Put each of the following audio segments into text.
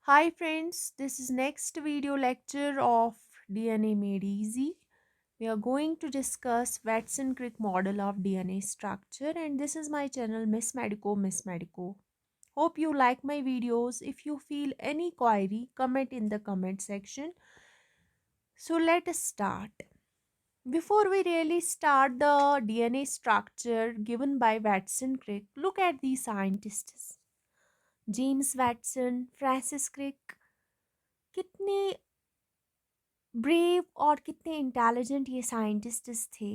Hi friends, this is next video lecture of DNA Made Easy. We are going to discuss Watson-Crick model of DNA structure, and this is my channel Miss Medico. Hope you like my videos. If you feel any query, comment in the comment section. So let us start. Before we really start the DNA structure given by Watson-Crick, look at these scientists. James Watson, Francis Crick, कितने brave और कितने intelligent ये scientists थे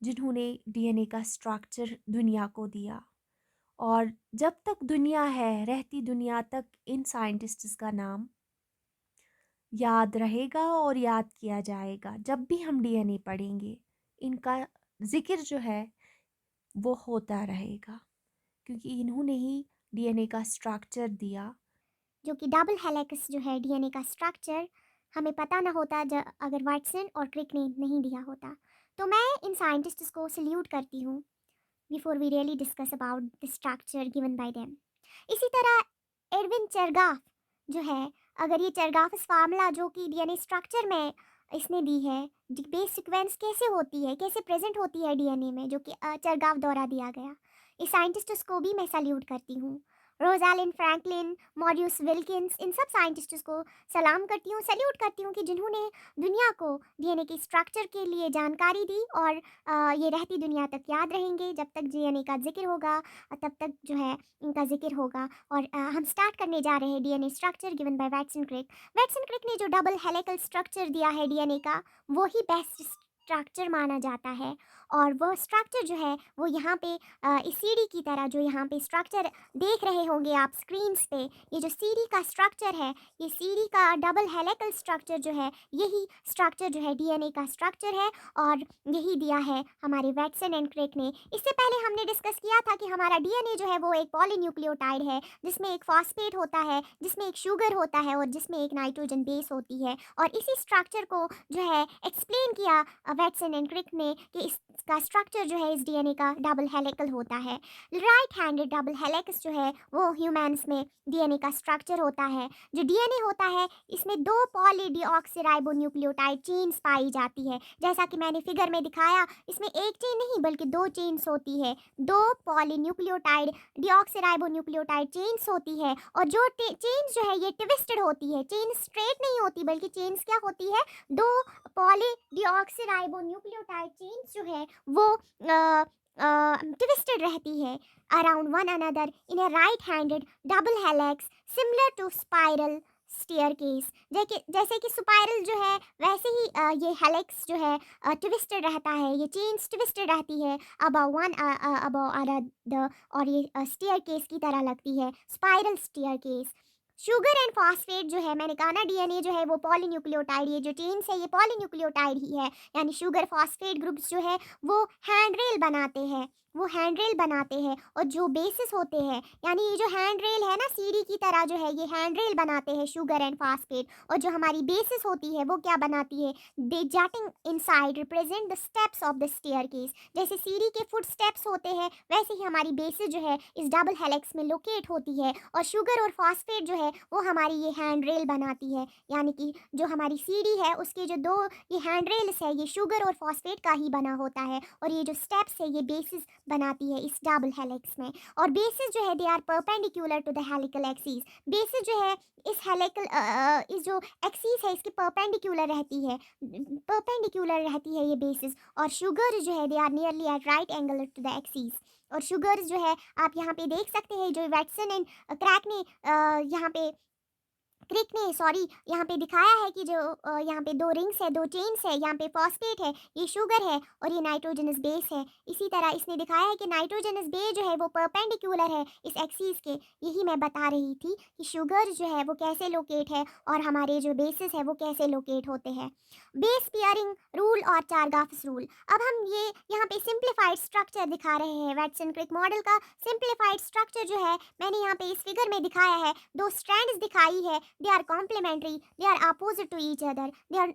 जिन्होंने DNA का structure दुनिया को दिया। और जब तक दुनिया है, रहती दुनिया तक इन साइंटिस्ट्स का नाम याद रहेगा और याद किया जाएगा। जब भी हम डीएनए पढ़ेंगे, इनका जिक्र जो है वो होता रहेगा, क्योंकि इन्होंने ही डीएनए का स्ट्रक्चर दिया। जो कि डबल हेलिक्स जो है डीएनए का स्ट्रक्चर हमें पता ना होता अगर वाटसन और क्रिक ने नहीं दिया होता। तो मैं इन साइंटिस्ट्स को सल्यूट करती हूँ before we really discuss about the structure given by them. इसी तरह एडविन चरगाफ जो है, अगर ये चरगाफस फार्मूला जो कि डीएनए स्ट्रक्चर में इसने दी है, बेस सीक्वेंस कैसे होती है, कैसे प्रेजेंट होती है डीएनए में, जो कि चरगाफ द्वारा दिया गया, इस साइंटिस्ट्स को भी मैं सल्यूट करती हूँ। रोजालिन फ्रैंकलिन, मॉरियस विल्किंस, इन सब साइंटिस्ट्स को सलाम करती हूँ, सल्यूट करती हूँ कि जिन्होंने दुनिया को डीएनए के स्ट्रक्चर के लिए जानकारी दी और ये रहती दुनिया तक याद रहेंगे। जब तक डीएनए का जिक्र होगा तब तक जो है इनका जिक्र होगा। और हम स्टार्ट करने जा रहे हैं DNA structure given by Watson Crick. Watson Crick ने जो डबल हेलिकल स्ट्रक्चर दिया है डीएनए का, वो ही बेस्ट स्ट्रक्चर माना जाता है। और वो स्ट्रक्चर जो है वो यहाँ पे इस सीढ़ी की तरह, जो यहाँ पे स्ट्रक्चर देख रहे होंगे आप स्क्रीन्स पे, ये जो सीढ़ी का स्ट्रक्चर है, ये सीढ़ी का डबल हेलिकल स्ट्रक्चर जो है, यही स्ट्रक्चर जो है डीएनए का स्ट्रक्चर है। और यही दिया है हमारे वैटसन एंड क्रिक ने। इससे पहले हमने डिस्कस किया था कि हमारा डीएनए जो है वो एक पॉलीन्यूक्लियोटाइड है, जिसमें एक फॉस्फेट होता है, जिसमें एक शुगर होता है और जिसमें एक नाइट्रोजन बेस होती है। और इसी स्ट्रक्चर को जो है एक्सप्लेन किया वैटसन एंड क्रिक ने कि इसका स्ट्रक्चर जो है इस डीएनए का डबल हेलिकल होता है। राइट हैंडेड डबल हेलिक्स जो है वो ह्यूमंस में डीएनए का स्ट्रक्चर होता है। जो डीएनए होता है इसमें दो पॉलीडीऑक्सीराइबोन्यूक्लियोटाइड चेन्स पाई जाती है। जैसा कि मैंने फिगर में दिखाया, इसमें एक चेन नहीं बल्कि दो चेन्स होती है, दो पॉलीन्यूक्लियोटाइड डीऑक्सीराइबोन्यूक्लियोटाइड चेन्स होती है। और जो चेन्स जो है ये ट्विस्टेड होती है, चेन स्ट्रेट नहीं होती बल्कि चेन्स क्या होती है, दो पॉली डीऑक्सीराइबोन्यूक्लियोटाइड चेन्स जो है वो ट्विस्टेड रहती है around one another in a right handed double helix similar to spiral staircase। जैसे कि स्पाइरल जो है वैसे ही ये हेलिक्स जो है ट्विस्टेड रहता है, ये चेन्स ट्विस्टेड रहती है अबव वन अबव अनदर, और ये स्टेयर केस की तरह लगती है, spiral staircase. Sugar and phosphate जो है, मैंने कहा ना डीएनए जो है वो पॉलीन्यूक्लियोटाइड, ये जो चेन्स है ये पॉलीन्यूक्लियोटाइड ही है। यानी शुगर फॉस्फेट ग्रुप्स जो है वो हैंड रेल बनाते हैं, वो हैंड रेल बनाते हैं। और जो बेसिस होते हैं, यानी ये जो हैंड रेल है ना सीढ़ी की तरह, जो है ये हैंड रेल बनाते हैं शुगर एंड फास्फेट। और जो हमारी बेसिस होती है वो क्या बनाती है, they jutting inside represent the steps of the staircase. जैसे सीढ़ी के फुट स्टेप्स होते हैं वैसे ही हमारी बेसिस जो है इस डबल हेलिक्स में लोकेट होती है। और शुगर और फास्फेट जो है वो हमारी ये हैंड रेल बनाती है। यानी कि जो हमारी सीढ़ी है उसके जो दो ये हैंड रेल्स है, ये शुगर और फॉस्फेट का ही बना होता है। और ये जो स्टेप्स है ये बेसिस बनाती है इस डबल हेलिक्स में। और बेसिस जो है they are perpendicular to the helical axis. Bases जो है इस हेलिकल इस जो एक्सिस है इसके परपेंडिकुलर रहती है, परपेंडिकुलर रहती है ये बेसिस। और शुगर जो है they are nearly at right angle to the axis. और शुगर जो है आप यहाँ पे देख सकते हैं, जो वैटसन एंड क्रैक ने यहाँ पे क्रिक ने सॉरी यहाँ पे दिखाया है कि जो यहाँ पे दो रिंग्स है, दो चेन्स है, यहाँ पे फॉस्फेट है, ये शुगर है और ये नाइट्रोजनस बेस है। इसी तरह इसने दिखाया है कि नाइट्रोजनस बेस जो है वो परपेंडिकुलर है इस एक्सिस के। यही मैं बता रही थी कि शुगर जो है वो कैसे लोकेट है और हमारे जो बेसिस है वो कैसे लोकेट होते हैं। बेस पेयरिंग रूल और चारगाफस रूल। अब हम ये यहाँ पे सिंप्लीफाइड स्ट्रक्चर दिखा रहे हैं, वैटसन क्रिक मॉडल का सिंप्लीफाइड स्ट्रक्चर जो है मैंने यहाँ पे इस फिगर में दिखाया है। दो स्ट्रैंड्स दिखाई है, they are complementary, they are opposite to each other. They are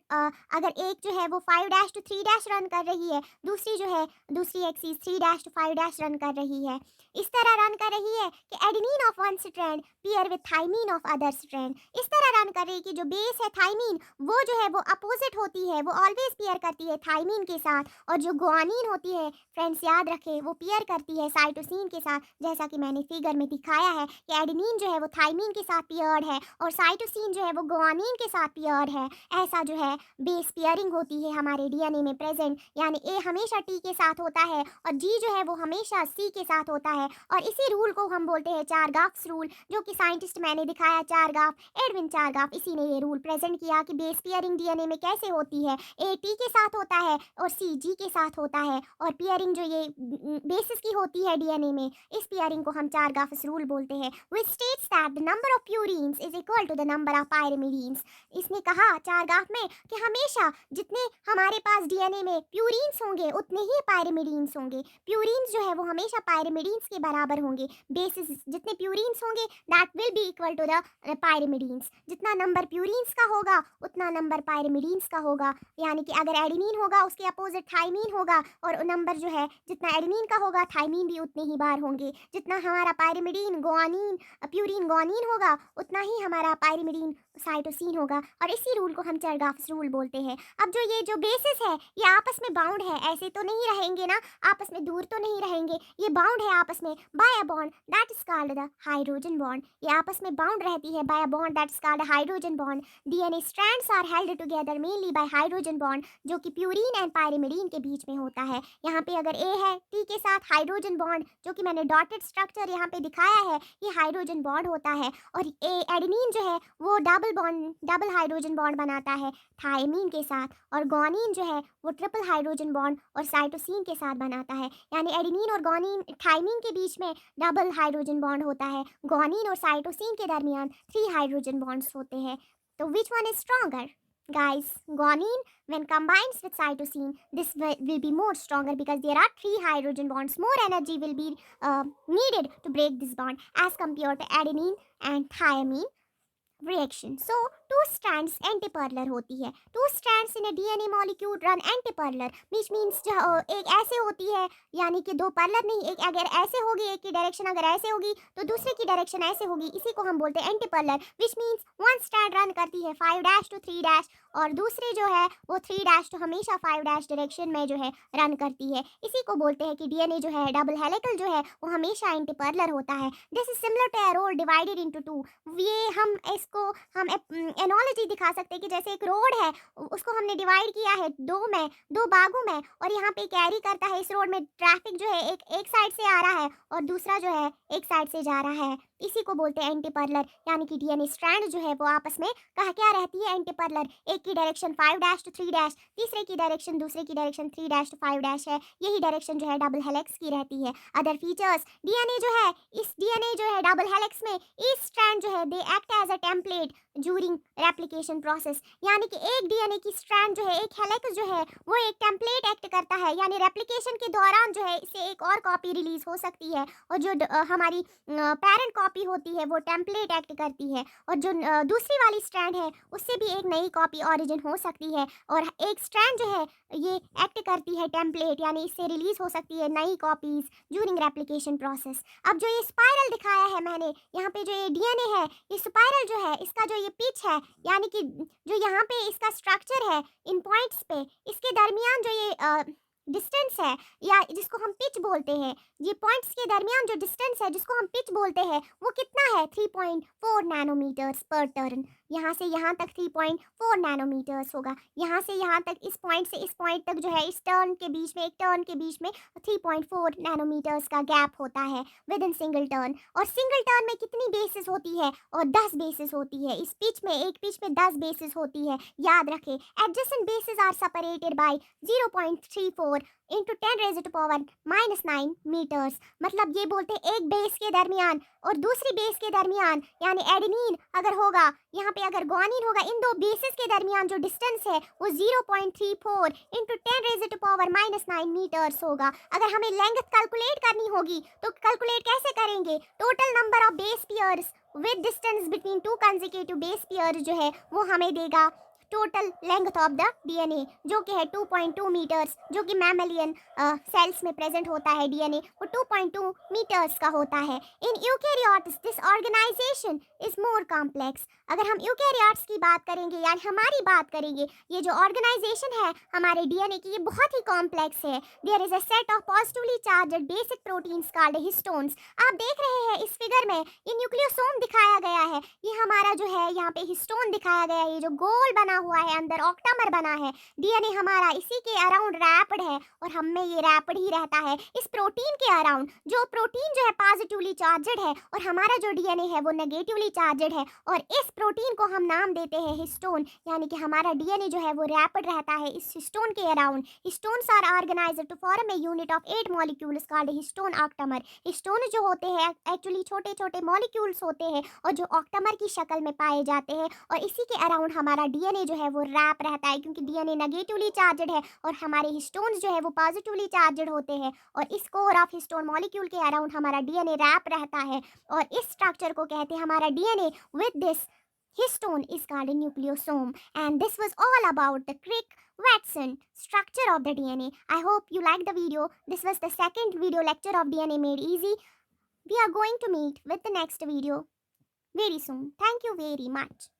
अगर एक जो है वो 5 to 3 रन कर रही है, दूसरी जो है दूसरी एक्सिस 3 to 5 रन कर रही है। इस तरह रन कर रही है कि adenine of one strand pair with thymine of other strand. इस तरह रन कर रही है कि जो बेस है थाइमीन वो जो है वो अपोजिट होती है, वो ऑलवेज पेयर करती है थाइमीन के साथ, और जो गुआनिन होती है फ्रेंड्स याद रखें वो पेयर करती है साइटोसिन के साथ। जैसा कि मैंने फिगर में दिखाया है कि एडेनिन जो है वो थाइमीन के साथ पेयर्ड है और साइटोसिन जो है वो गुआनिन के साथ पेयर्ड है। ऐसा जो है बेस पेयरिंग होती है हमारे डीएनए में प्रेजेंट, यानी ए हमेशा टी के साथ होता है और जी जो है वो हमेशा सी के साथ होता है। और इसी रूल को हम बोलते हैं चारगाफ्स रूल, जो कि साइंटिस्ट मैंने दिखाया चारगाफ, एडविन चारगाफ, इसी ने ये रूल प्रेजेंट किया कि बेस पेयरिंग डीएनए में कैसे होती है। ए टी के साथ होता है और सी जी के साथ होता है, और पेयरिंग जो ये बेसिस की होती है डीएनए में, इस पेयरिंग को हम चारगाफ्स रूल बोलते हैं। Which states that the number of purines is equal to the number of pyrimidines. इसने कहा चारगाफ में कि हमेशा जितने हमारे पास डीएनए में प्यूरीन्स होंगे उतने ही पायरिमिडीन्स होंगे। प्यूरीन्स जो है वो हमेशा पायरिमिडीन्स के बराबर होंगे। बेसिस जितने प्यूरीन्स होंगे that will be equal to the pyrimidines. जितना नंबर प्यूरीन्स का होगा उतना नंबर पायरिमिडीन्स का होगा, यानी कि अगर एडेनिन होगा उसके अपोजिट थाइमीन होगा, और नंबर जो है जितना एडेनिन का होगा थाइमीन भी उतने ही बार होंगे। जितना हमारा पायरिमिडीन गुआनिन प्यूरीन गुआनिन होगा उतना ही हमारा पायरिमिडीन साइटोसिन होगा, और इसी रूल को हम चारगाफ्स रूल बोलते हैं। अब जो ये जो बेसिस है ये आपस में बाउंड है, ऐसे तो नहीं रहेंगे ना, आपस में दूर तो नहीं रहेंगे, ये बाउंड है आपस में by a bond that is called the hydrogen bond. ये आपस में बाउंड रहती है by a bond that is called hydrogen bond. DNA strands are held together mainly by hydrogen bond, जो कि प्यूरीन एंड पायरिमिडीन के बीच में होता है। यहाँ पे अगर ए है टी के साथ हाइड्रोजन बॉन्ड, जो कि मैंने डॉटेड स्ट्रक्चर यहाँ पे दिखाया है, ये हाइड्रोजन बॉन्ड होता है, और एडेनिन जो है वो डबल हाइड्रोजन बॉन्ड बनाता है थाइमीन के साथ, और गुआनिन जो है वो ट्रिपल हाइड्रोजन बॉन्ड और साइटोसिन के साथ बनाता है। यानी एडेनिन और गुआनिन थाइमीन के बीच में डबल हाइड्रोजन बॉन्ड होता है, गुआनिन और साइटोसिन के दरमियान 3 हाइड्रोजन बॉन्ड्स होते हैं। तो which one is stronger guys? Guanine when combines with cytosine, this will be more stronger because there are 3 hydrogen bonds. More energy will be needed to break this bond as compared to adenine and thymine reaction. So two strands antiparallel होती है। Two strands in a DNA molecule run antiparallel, which means एक ऐसे होती है, यानी कि दो parallel नहीं, एक अगर ऐसे होगी एक की डायरेक्शन अगर ऐसे होगी तो दूसरे की डायरेक्शन ऐसे होगी, इसी को हम बोलते हैं एंटीपैरेलल। which means one strand run करती है 5' to 3' और दूसरी जो है वो 3' तो हमेशा 5' डायरेक्शन में जो है रन करती है। इसी को बोलते हैं कि डीएनए जो है डबल हेलिकल जो है वो हमेशा एंटीपैरेलल होता है। This is similar to a road divided into two. ये हम इसको हम एनोलॉजी दिखा सकते हैं कि जैसे एक रोड है उसको हमने डिवाइड किया है दो भागों में, और यहाँ पे कैरी करता है, इस रोड में ट्रैफिक जो है एक साइड से आ रहा है और दूसरा जो है एक साइड से जा रहा है, इसी को बोलते हैं एंटीपैरेलल। यानी कि डीएनए स्ट्रैंड जो है वो आपस में कहा क्या रहती है एंटीपैरेलल। एक की डायरेक्शन 5' to 3', तीसरे की डायरेक्शन दूसरे की डायरेक्शन 3' to 5' है। यही डायरेक्शन जो है डबल हेलिक्स की रहती है। अदर फीचर्स, डीएनए जो है इस डीएनए जो है डबल हेलिक्स में ईच स्ट्रैंड जो है they act as a template during replication process. यानी कि एक डीएनए की स्ट्रैंड जो है एक हेलिक्स जो है वो एक टेम्पलेट एक्ट करता है, यानी रेप्लिकेशन के दौरान जो है इससे एक और कॉपी रिलीज हो सकती है, और जो हमारी पेरेंट कॉपी होती है वो टेम्पलेट एक्ट करती है, और जो दूसरी वाली स्ट्रैंड है उससे भी एक नई कॉपी ऑरिजिन हो सकती है, और एक स्ट्रैंड जो है ये एक्ट करती है टेम्पलेट, यानी इससे रिलीज हो सकती है नई कॉपीज ड्यूरिंग रेप्लिकेशन प्रोसेस। अब जो ये स्पाइरल दिखाया है मैंने यहाँ पे, जो ये डीएनए है ये स्पाइरल जो है इसका जो ये पिच है, यानी कि जो यहाँ पे इसका स्ट्रक्चर है इन पॉइंट्स पे, इसके दरमियान जो ये डिस्टेंस है या जिसको हम पिच बोलते हैं, ये पॉइंट्स के दरमियान जो डिस्टेंस है जिसको हम पिच बोलते हैं वो कितना है 3.4 नैनोमीटर्स पर टर्न। यहाँ से यहाँ तक 3.4 नैनोमीटर्स होगा। यहाँ से यहाँ तक इस पॉइंट से इस पॉइंट तक जो है इस टर्न के बीच में, एक टर्न के बीच में 3.4 नैनोमीटर्स का गैप होता है विद इन सिंगल टर्न। और सिंगल टर्न में कितनी बेसिस होती है, और 10 बेसिस होती है। इस पिच में एक पिच में 10 बेसिस होती है, याद रखें। Adjacent bases are separated by 0.34 into 10⁻⁻9 metres. मतलब ये बोलते हैं एक बेस के दरमियान और दूसरी बेस के दरमियान, यानी एडेनिन अगर होगा यहाँ पे अगर गुआनिन होगा, इन दो बेसिस के दरमियान जो डिस्टेंस है वो 0.34 इंटू 10⁻⁻9 मीटर्स होगा। अगर हमें लेंथ कैलकुलेट करनी होगी तो कैलकुलेट कैसे करेंगे? Total number of base pairs with distance between two consecutive base pair जो है वो हमें देगा total length of the DNA, जो कि है 2.2 मीटर्स, जो कि मैमेलियन सेल्स में प्रेजेंट होता है डीएनए, वो 2.2 मीटर्स का होता है। In eukaryotes this organisation is more complex. अगर हम यूकेरियोट्स की बात करेंगे, यानी हमारी बात करेंगे, ये जो ऑर्गेनाइजेशन है हमारे डीएनए की, ये बहुत ही कॉम्प्लेक्स है। There is a set of positively charged basic proteins called histones. आप देख रहे हैं इस फिगर में ये न्यूक्लियोसोम दिखाया गया है, ये हमारा जो है यहाँ पे हिस्टोन दिखाया गया है, ये जो गोल बना हुआ है, अंदर ऑक्टामर बना है। डीएनए हमारा इसी के अराउंड रैप्ड है और हम में ये रैप्ड ही रहता है इस प्रोटीन के अराउंड। जो प्रोटीन जो है पॉजिटिवली चार्जड है और हमारा जो डीएनए है वो नेगेटिवली चार्जड है, और इस प्रोटीन को हम नाम देते हैं हिस्टोन, यानी कि हमारा डीएनए जो है वो रैप्ड रहता है इस हिस्टोन के around. Histones are organised to form a unit of 8 molecules called histone octamer. Histone जो होते हैं एक्चुअली छोटे छोटे मॉलिक्यूल्स होते हैं और जो ऑक्टामर की शक्ल में पाए जाते हैं, और इसी के अराउंड हमारा डीएनए जो है वो रैप रहता है, क्योंकि डीएनए नेगेटिवली चार्जड है और हमारे हिस्टोन्स जो है वो पॉजिटिवली चार्जड होते हैं, और इस कोर ऑफ हिस्टोन मॉलिक्यूल के अराउंड हमारा डीएनए रैप रहता है, और इस स्ट्रक्चर को कहते हैं हमारा DNA. With this histone is called a nucleosome, and this was all about the Crick-Watson structure of the DNA. I hope you liked the video. This was the second video lecture of DNA Made Easy. We are going to meet with the next video very soon. Thank you very much.